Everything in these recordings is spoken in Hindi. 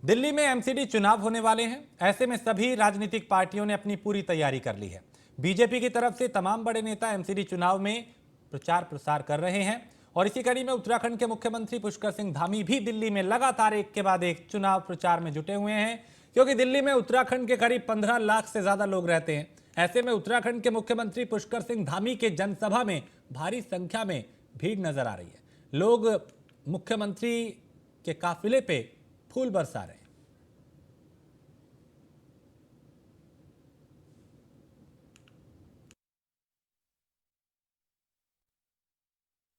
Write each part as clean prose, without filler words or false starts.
दिल्ली में एमसीडी चुनाव होने वाले हैं। ऐसे में सभी राजनीतिक पार्टियों ने अपनी पूरी तैयारी कर ली है। बीजेपी की तरफ से तमाम बड़े नेता एमसीडी चुनाव में प्रचार प्रसार कर रहे हैं और इसी कड़ी में उत्तराखंड के मुख्यमंत्री पुष्कर सिंह धामी भी दिल्ली में लगातार एक के बाद एक चुनाव प्रचार में जुटे हुए हैं, क्योंकि दिल्ली में उत्तराखंड के करीब 15 लाख से ज्यादा लोग रहते हैं। ऐसे में उत्तराखंड के मुख्यमंत्री पुष्कर सिंह धामी के जनसभा में भारी संख्या में भीड़ नजर आ रही है। लोग मुख्यमंत्री के काफिले पे फूल बरसा रहे हैं।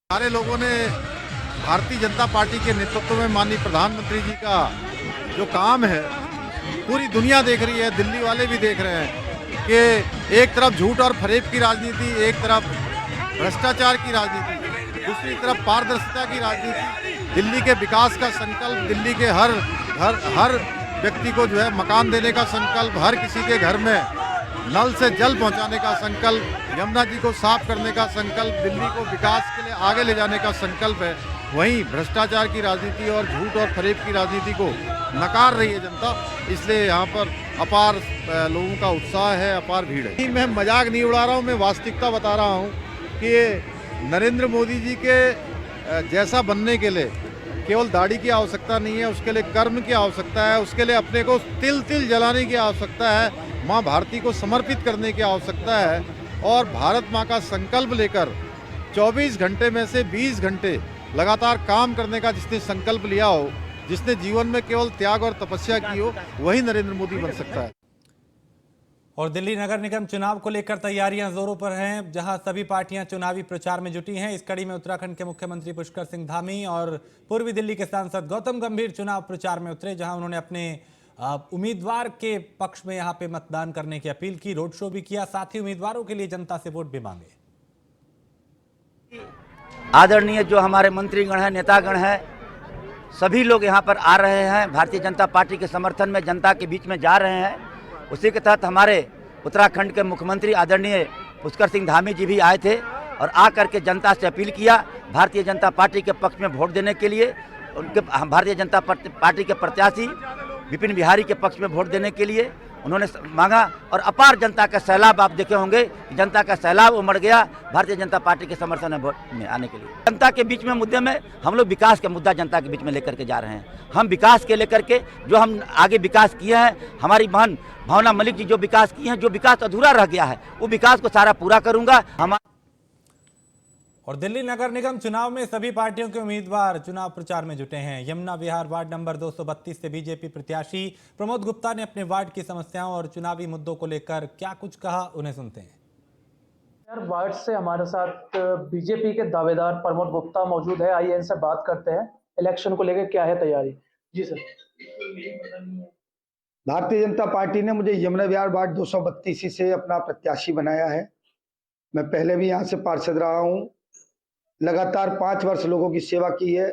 सारे लोगों ने भारतीय जनता पार्टी के नेतृत्व में माननीय प्रधानमंत्री जी का जो काम है पूरी दुनिया देख रही है, दिल्ली वाले भी देख रहे हैं कि एक तरफ झूठ और फरेब की राजनीति, एक तरफ भ्रष्टाचार की राजनीति, दूसरी तरफ पारदर्शिता की राजनीति, दिल्ली के विकास का संकल्प, दिल्ली के हर व्यक्ति को जो है मकान देने का संकल्प, हर किसी के घर में नल से जल पहुंचाने का संकल्प, यमुना जी को साफ करने का संकल्प, दिल्ली को विकास के लिए आगे ले जाने का संकल्प है। वहीं भ्रष्टाचार की राजनीति और झूठ और फरेब की राजनीति को नकार रही है जनता, इसलिए यहाँ पर अपार लोगों का उत्साह है, अपार भीड़ है। मैं मजाक नहीं उड़ा रहा हूँ, मैं वास्तविकता बता रहा हूँ कि नरेंद्र मोदी जी के जैसा बनने के लिए केवल दाढ़ी की आवश्यकता नहीं है, उसके लिए कर्म की आवश्यकता है, उसके लिए अपने को तिल तिल जलाने की आवश्यकता है, माँ भारती को समर्पित करने की आवश्यकता है और भारत माँ का संकल्प लेकर 24 घंटे में से 20 घंटे लगातार काम करने का जिसने संकल्प लिया हो, जिसने जीवन में केवल त्याग और तपस्या की हो, वही नरेंद्र मोदी बन सकता है। और दिल्ली नगर निगम चुनाव को लेकर तैयारियां जोरों पर हैं, जहां सभी पार्टियां चुनावी प्रचार में जुटी हैं। इस कड़ी में उत्तराखंड के मुख्यमंत्री पुष्कर सिंह धामी और पूर्वी दिल्ली के सांसद गौतम गंभीर चुनाव प्रचार में उतरे, जहां उन्होंने अपने उम्मीदवार के पक्ष में यहां पे मतदान करने की अपील की, रोड शो भी किया, साथ ही उम्मीदवारों के लिए जनता से वोट भी मांगे। आदरणीय जो हमारे मंत्रीगण हैं, नेतागण हैं, सभी लोग यहाँ पर आ रहे हैं, भारतीय जनता पार्टी के समर्थन में जनता के बीच में जा रहे हैं। उसी के तहत हमारे उत्तराखंड के मुख्यमंत्री आदरणीय पुष्कर सिंह धामी जी भी आए थे और आकर के जनता से अपील किया भारतीय जनता पार्टी के पक्ष में वोट देने के लिए। उनके भारतीय जनता पार्टी के प्रत्याशी विपिन बिहारी के पक्ष में वोट देने के लिए उन्होंने मांगा और अपार जनता का सैलाब आप देखे होंगे, जनता का सैलाब उमड़ गया भारतीय जनता पार्टी के समर्थन में वोट में आने के लिए। जनता के बीच में मुद्दे में हम लोग विकास का मुद्दा जनता के बीच में लेकर के जा रहे हैं। हम विकास के लेकर के जो हम आगे विकास किए हैं, हमारी बहन भावना मलिक जी जो विकास किए हैं, जो विकास अधूरा रह गया है, वो विकास को सारा पूरा करूंगा। और दिल्ली नगर निगम चुनाव में सभी पार्टियों के उम्मीदवार चुनाव प्रचार में जुटे हैं। यमुना विहार वार्ड नंबर 232 से बीजेपी प्रत्याशी प्रमोद गुप्ता ने अपने वार्ड की समस्याओं और चुनावी मुद्दों को लेकर क्या कुछ कहा, उन्हें सुनते हैं। यार, वार्ड से हमारे साथ बीजेपी के दावेदार प्रमोद गुप्ता मौजूद है, आइए इनसे बात करते हैं। इलेक्शन को लेकर क्या है तैयारी? जी सर। भारतीय जनता पार्टी ने मुझे यमुना विहार वार्ड 232 से अपना प्रत्याशी बनाया है। मैं पहले भी यहाँ से पार्षद रहा हूँ, लगातार 5 वर्ष लोगों की सेवा की है,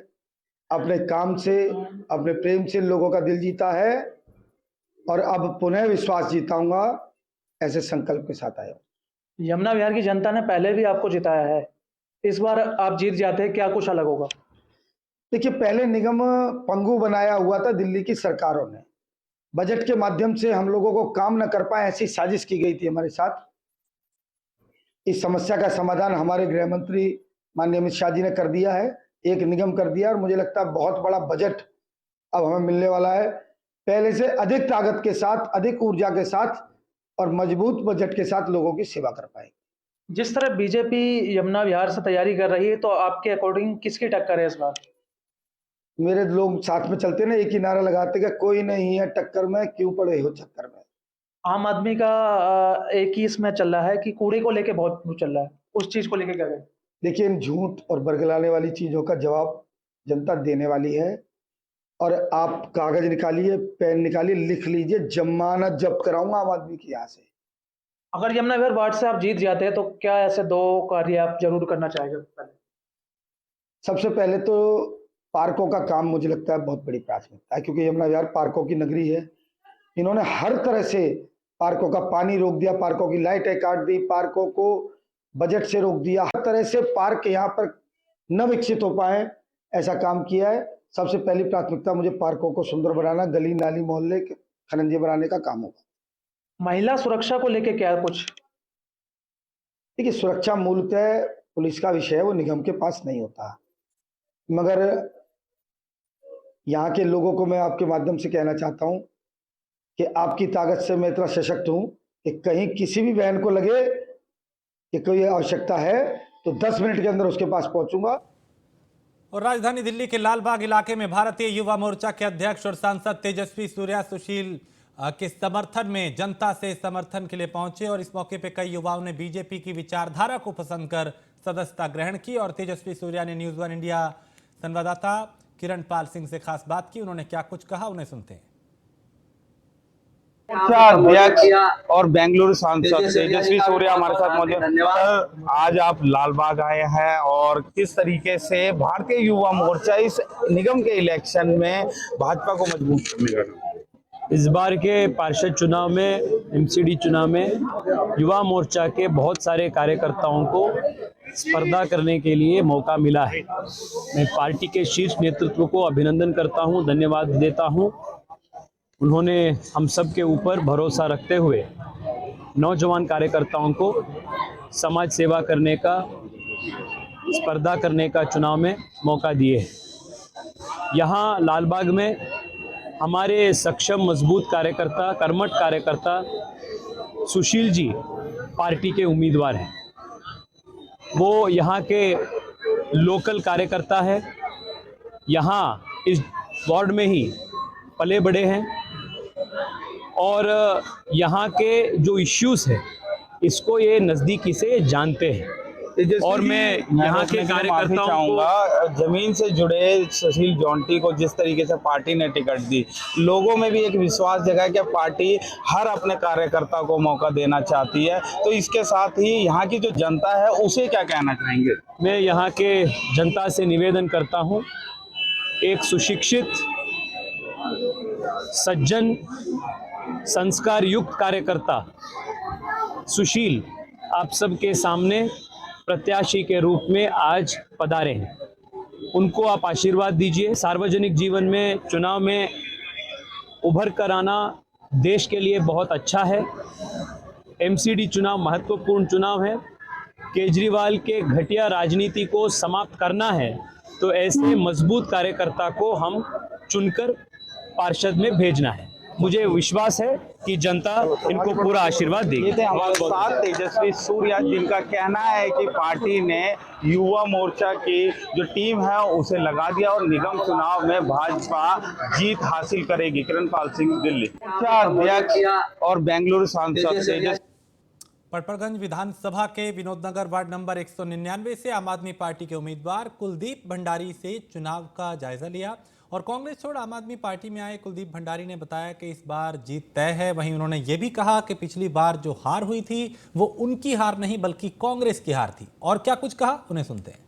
अपने काम से, अपने प्रेम से लोगों का दिल जीता है और अब पुनः विश्वास जीताऊंगा, ऐसे संकल्प के साथ आया। यमुना विहार की जनता ने पहले भी आपको जिताया है, इस बार आप जीत जाते हैं, क्या कुछ अलग होगा? देखिए, पहले निगम पंगु बनाया हुआ था दिल्ली की सरकारों ने, बजट के माध्यम से हम लोगों को काम न कर पाए, ऐसी साजिश की गई थी हमारे साथ। इस समस्या का समाधान हमारे गृह मंत्री माननीय अमित शाह जी ने कर दिया है, एक निगम कर दिया और मुझे लगता है बहुत बड़ा बजट अब हमें मिलने वाला है, पहले से अधिक ताकत के साथ, अधिक ऊर्जा के साथ और मजबूत बजट के साथ लोगों की सेवा कर पाएंगे। जिस तरह बीजेपी यमुना विहार से तैयारी कर रही है, तो आपके अकॉर्डिंग किसकी टक्कर है इस बार? मेरे लोग साथ में चलते ना, एक ही नारा लगाते कि कोई नहीं है टक्कर में, क्यों पड़े हो चक्कर में। आम आदमी का एक ही इसमें चल रहा है कि कूड़े को लेके बहुत चल रहा है, उस चीज को लेके क्या कहें? देखिए, इन झूठ और बरगलाने वाली चीजों का जवाब जनता देने वाली है और आप कागज निकालिए, पेन निकालिए, लिख लीजिए, जमानत जब्त कराऊंगा आम आदमी की यहाँ से। अगर यमुना विहार वार्ड से आप जीत जाते हैं तो क्या ऐसे 2 कार्य आप जरूर करना चाहेंगे? सबसे पहले तो पार्कों का काम मुझे लगता है बहुत बड़ी प्राथमिकता है, क्योंकि यमुना विहार पार्कों की नगरी है। इन्होंने हर तरह से पार्कों का पानी रोक दिया, पार्कों की लाइटें काट दी, पार्कों को बजट से रोक दिया, हर तरह से पार्क यहाँ पर न विकसित हो पाए, ऐसा काम किया है। सबसे पहली प्राथमिकता मुझे पार्कों को सुंदर बनाना, गली नाली मोहल्ले के खरंजे बनाने का काम होगा। महिला सुरक्षा को लेके क्या कुछ? देखिए, सुरक्षा मूलतः पुलिस का विषय है, वो निगम के पास नहीं होता। मगर यहाँ के लोगों को मैं आपके माध्यम से कहना चाहता हूँ कि आपकी ताकत से मैं इतना सशक्त हूँ कि कहीं किसी भी बहन को लगे कि कोई आवश्यकता है तो 10 मिनट के अंदर उसके पास पहुंचूंगा। और राजधानी दिल्ली के लालबाग इलाके में भारतीय युवा मोर्चा के अध्यक्ष और सांसद तेजस्वी सूर्या सुशील के समर्थन में जनता से समर्थन के लिए पहुंचे और इस मौके पर कई युवाओं ने बीजेपी की विचारधारा को पसंद कर सदस्यता ग्रहण की। और तेजस्वी सूर्या ने न्यूज़ 1 इंडिया संवाददाता किरण पाल सिंह से खास बात की। उन्होंने क्या कुछ कहा, उन्हें सुनते हैं। अध्यक्ष और बेंगलुरु सांसद तेजस्वी सूर्या हमारे साथ मौजूद हैं। आज आप लालबाग आए हैं और किस तरीके से भारतीय युवा मोर्चा इस निगम के इलेक्शन में भाजपा को मजबूत करने का? इस बार के पार्षद चुनाव में, एमसीडी चुनाव में युवा मोर्चा के बहुत सारे कार्यकर्ताओं को स्पर्धा करने के लिए मौका मिला है। मैं पार्टी के शीर्ष नेतृत्व को अभिनंदन करता हूं, धन्यवाद देता हूं। उन्होंने हम सब के ऊपर भरोसा रखते हुए नौजवान कार्यकर्ताओं को समाज सेवा करने का, स्पर्धा करने का चुनाव में मौका दिए। यहाँ लालबाग में हमारे सक्षम मजबूत कार्यकर्ता, कर्मठ कार्यकर्ता सुशील जी पार्टी के उम्मीदवार हैं। वो यहाँ के लोकल कार्यकर्ता है, यहाँ इस वार्ड में ही पले बड़े हैं और यहाँ के जो इश्यूज है इसको ये नज़दीकी से जानते हैं। और मैं यहाँ के कार्यकर्ताओं को, जमीन से जुड़े सुशील जोंटी को जिस तरीके से पार्टी ने टिकट दी, लोगों में भी एक विश्वास जगा कि पार्टी हर अपने कार्यकर्ता को मौका देना चाहती है, तो इसके साथ ही यहाँ की जो जनता है उसे क्या कहना चाहेंगे? मैं यहाँ के जनता से निवेदन करता हूँ, एक सुशिक्षित, सज्जन, संस्कार युक्त कार्यकर्ता सुशील आप सबके सामने प्रत्याशी के रूप में आज पधारे हैं। उनको आप आशीर्वाद दीजिए। सार्वजनिक जीवन में, चुनाव में उभर कर आना देश के लिए बहुत अच्छा है। एमसीडी चुनाव महत्वपूर्ण चुनाव है। केजरीवाल के घटिया राजनीति को समाप्त करना है तो ऐसे मजबूत कार्यकर्ता को हम चुनकर पार्षद में भेजना है। मुझे विश्वास है कि जनता इनको पूरा आशीर्वाद देगी। ये थे हमारे साथ तेजस्वी सूर्या, जिनका कहना है कि पार्टी ने युवा मोर्चा की जो टीम है उसे लगा दिया और निगम चुनाव में भाजपा जीत हासिल करेगी। किरण पाल सिंह, दिल्ली। अध्यक्ष और बेंगलुरु सांसद पटपरगंज विधानसभा के विनोदनगर वार्ड नंबर 199 से आम आदमी पार्टी के उम्मीदवार कुलदीप भंडारी से चुनाव का जायजा लिया और कांग्रेस छोड़ आम आदमी पार्टी में आए कुलदीप भंडारी ने बताया कि इस बार जीत तय है। वहीं उन्होंने ये भी कहा कि पिछली बार जो हार हुई थी वो उनकी हार नहीं बल्कि कांग्रेस की हार थी। और क्या कुछ कहा, उन्हें सुनते हैं।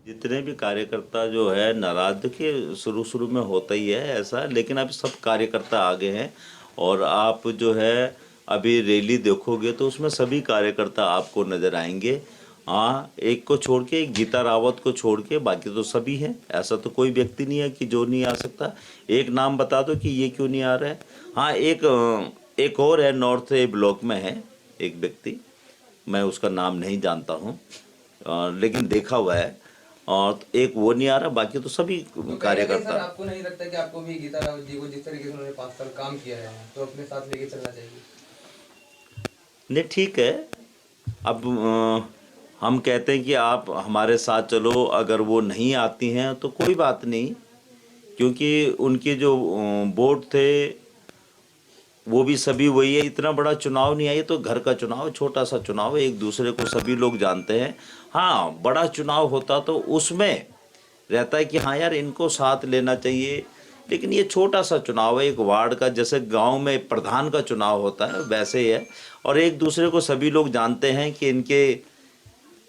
जितने भी कार्यकर्ता जो है नाराज, देखिए शुरू में होता ही है ऐसा, लेकिन अब सब कार्यकर्ता आगे हैं और आप जो है अभी रैली देखोगे तो उसमें सभी कार्यकर्ता आपको नजर आएंगे। हाँ, एक को छोड़ के, गीता रावत को छोड़ के बाकी तो सभी हैं। ऐसा तो कोई व्यक्ति नहीं है कि जो नहीं आ सकता। एक नाम बता दो कि ये क्यों नहीं आ रहा है। हाँ, एक और है, नॉर्थ ए ब्लॉक में है एक व्यक्ति, मैं उसका नाम नहीं जानता हूँ लेकिन देखा हुआ है, और एक वो नहीं आ रहा, बाकी तो सभी कार्यकर्ता। आपको नहीं लगता कि आपको भी गीता रावत जी को जिस तरीके से उन्होंने 5 साल काम किया है तो अपने साथ लेके चलना चाहिए? नहीं, ठीक है। अब हम कहते हैं कि आप हमारे साथ चलो, अगर वो नहीं आती हैं तो कोई बात नहीं, क्योंकि उनके जो वोट थे वो भी सभी वही है। इतना बड़ा चुनाव नहीं है, ये तो घर का चुनाव, छोटा सा चुनाव है, एक दूसरे को सभी लोग जानते हैं। हाँ, बड़ा चुनाव होता तो उसमें रहता है कि हाँ यार इनको साथ लेना चाहिए, लेकिन ये छोटा सा चुनाव है, एक वार्ड का, जैसे गांव में प्रधान का चुनाव होता है वैसे ही है। और एक दूसरे को सभी लोग जानते हैं कि इनके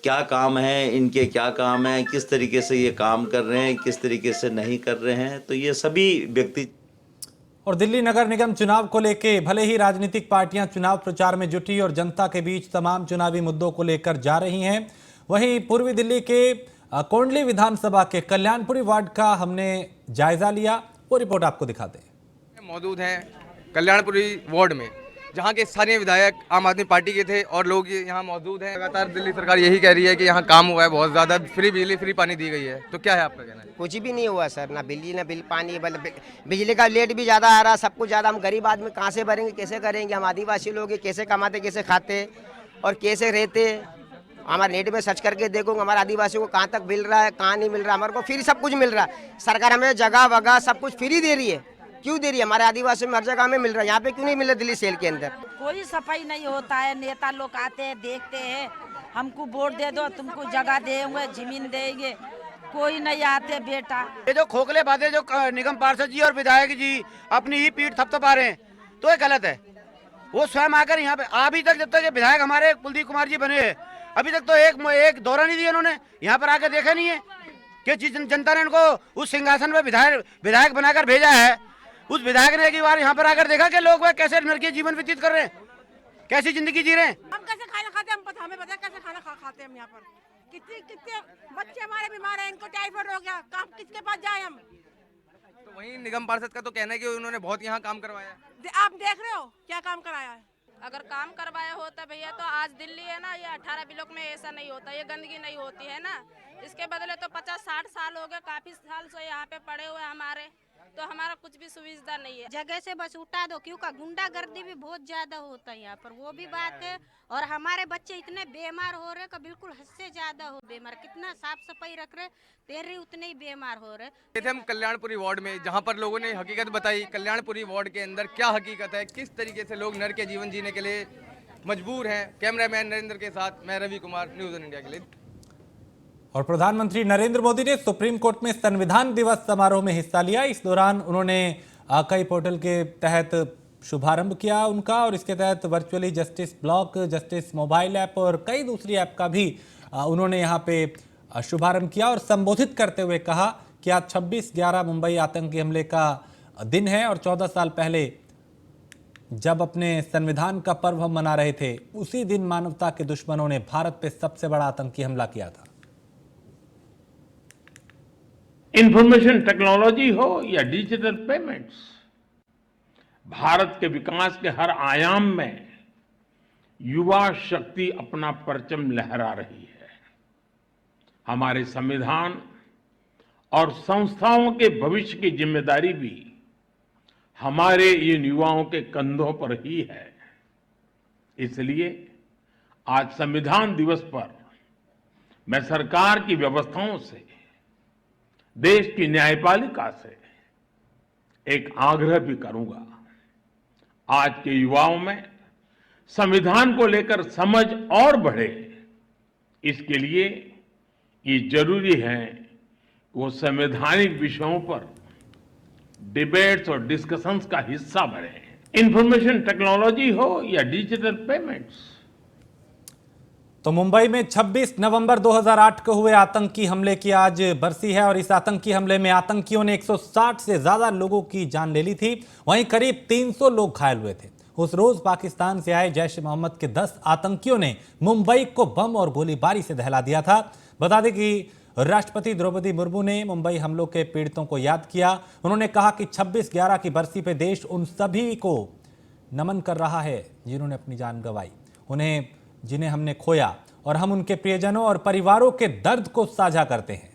क्या काम है, इनके क्या काम है, किस तरीके से ये काम कर रहे हैं, किस तरीके से नहीं कर रहे हैं, तो ये सभी व्यक्ति। और दिल्ली नगर निगम चुनाव को लेकर भले ही राजनीतिक पार्टियां चुनाव प्रचार में जुटी और जनता के बीच तमाम चुनावी मुद्दों को लेकर जा रही हैं, वहीं पूर्वी दिल्ली के कोंडली विधानसभा के कल्याणपुरी वार्ड का हमने जायजा लिया, वो रिपोर्ट आपको दिखाते हैं। मौजूद हैं कल्याणपुरी वार्ड में, जहां के स्थानीय विधायक आम आदमी पार्टी के थे और लोग यहां मौजूद हैं। लगातार दिल्ली सरकार यही कह रही है कि यहां काम हुआ है बहुत ज़्यादा, फ्री बिजली फ्री पानी दी गई है, तो क्या है आपका कहना? कुछ भी नहीं हुआ सर, ना बिजली ना बिल पानी, बिजली का लेट भी ज़्यादा आ रहा, सब कुछ ज़्यादा। हम गरीब आदमी कहाँ से भरेंगे, कैसे करेंगे? हम आदिवासी लोग हैं, कैसे कमाते, कैसे खाते और कैसे रहते? हमारे नेट में सर्च करके देखूंगा हमारे आदिवासियों को कहाँ तक मिल रहा है, कहाँ नहीं मिल रहा। हमारे को फ्री सब कुछ मिल रहा है, सरकार हमें जगह वगह सब कुछ फ्री दे रही है। क्यों दे रही है? हमारे आदिवासी में हर जगह में मिल रहा है, यहाँ पे क्यों नहीं मिल रहा दिल्ली शहर के अंदर? कोई सफाई नहीं होता है। नेता लोग आते हैं, देखते हैं, हमको वोट दे दो, तुमको जगह देंगे, जमीन देंगे, कोई नहीं आते बेटा। ये जो खोखले बातें जो निगम पार्षद जी और विधायक जी अपनी ही पीठ थपथपा रहे हैं, तो ये गलत है। वो स्वयं आकर यहाँ पे, अभी तक जब तक ये विधायक हमारे कुलदीप कुमार जी बने हैं, अभी तक तो एक दौरा नहीं दिया इन्होंने, यहाँ पर आकर देखा नहीं है कि जिस जनता ने इनको उस सिंहासन पे विधायक बनाकर भेजा है, उस विधायक ने एक बार यहाँ पर आकर देखा कि लोग वह कैसे नरकीय जीवन व्यतीत कर रहे हैं, कैसी जिंदगी जी रहे हैं। हम कैसे खाना खाते हैं, हमें पता है कैसे खाना खाते हैं हम यहाँ पर। कितने बच्चे हमारे बीमार हैं, इनको टाइफाइड हो गया, काम किसके पास जाए हम? तो वहीं निगम पार्षद का तो कहना है कि उन्होंने बहुत यहाँ काम करवाया। आप देख रहे हो क्या काम कराया है? अगर काम करवाया होता भैया तो आज दिल्ली है ना, ये 18 ब्लॉक में ऐसा नहीं होता, ये गंदगी नहीं होती है ना। इसके बदले तो 50-60 साल हो गए, काफी साल से यहाँ पे पड़े हुए हमारे, तो हमारा कुछ भी सुविधा नहीं है। जगह से बस उठा दो, क्योंकि गुंडागर्दी भी बहुत ज्यादा होता है यहाँ पर, वो भी बात है। और हमारे बच्चे इतने बीमार हो रहे, बिल्कुल हद से ज्यादा हो बीमार। कितना साफ सफाई रख रहे, तेरे उतने ही बीमार हो रहे। थे हम कल्याणपुरी वार्ड में, जहां पर लोगों ने हकीकत बताई कल्याणपुरी वार्ड के अंदर क्या हकीकत है, किस तरीके से लोग नर के जीवन जीने के लिए मजबूर हैं। कैमरामैन नरेंद्र के साथ मैं Ravi Kumar, news on India के लिए। और प्रधानमंत्री नरेंद्र मोदी ने सुप्रीम कोर्ट में संविधान दिवस समारोह में हिस्सा लिया। इस दौरान उन्होंने कई पोर्टल के तहत शुभारंभ किया उनका, और इसके तहत virtually justice block, justice mobile app और कई दूसरी ऐप का भी उन्होंने यहाँ पे शुभारंभ किया। और संबोधित करते हुए कहा कि आज 26/11 मुंबई आतंकी हमले का दिन है, और 14 साल पहले जब अपने संविधान का पर्व हम मना रहे थे, उसी दिन मानवता के दुश्मनों ने भारत पे सबसे बड़ा आतंकी हमला किया था। इंफॉर्मेशन टेक्नोलॉजी हो या डिजिटल पेमेंट्स, भारत के विकास के हर आयाम में युवा शक्ति अपना परचम लहरा रही है। हमारे संविधान और संस्थाओं के भविष्य की जिम्मेदारी भी हमारे इन युवाओं के कंधों पर ही है। इसलिए आज संविधान दिवस पर मैं सरकार की व्यवस्थाओं से, देश की न्यायपालिका से एक आग्रह भी करूंगा। आज के युवाओं में संविधान को लेकर समझ और बढ़े, इसके लिए ये जरूरी है कि वो संवैधानिक विषयों पर डिबेट्स और डिस्कशंस का हिस्सा बने। इंफॉर्मेशन टेक्नोलॉजी हो या डिजिटल पेमेंट्स। तो मुंबई में 26 नवंबर 2008 को हुए आतंकी हमले की आज बरसी है, और इस आतंकी हमले में आतंकियों ने 160 से ज्यादा लोगों की जान ले ली थी। वहीं करीब 300 लोग घायल हुए थे। उस रोज पाकिस्तान से आए जैश ए मोहम्मद के 10 आतंकियों ने मुंबई को बम और गोलीबारी से दहला दिया था। बता दें कि राष्ट्रपति द्रौपदी मुर्मू ने मुंबई हमलों के पीड़ितों को याद किया। उन्होंने कहा कि 26/11 की बरसी पे देश उन सभी को नमन कर रहा है जिन्होंने अपनी जान गंवाई, जिन्हें हमने खोया, और हम उनके प्रियजनों और परिवारों के दर्द को साझा करते हैं।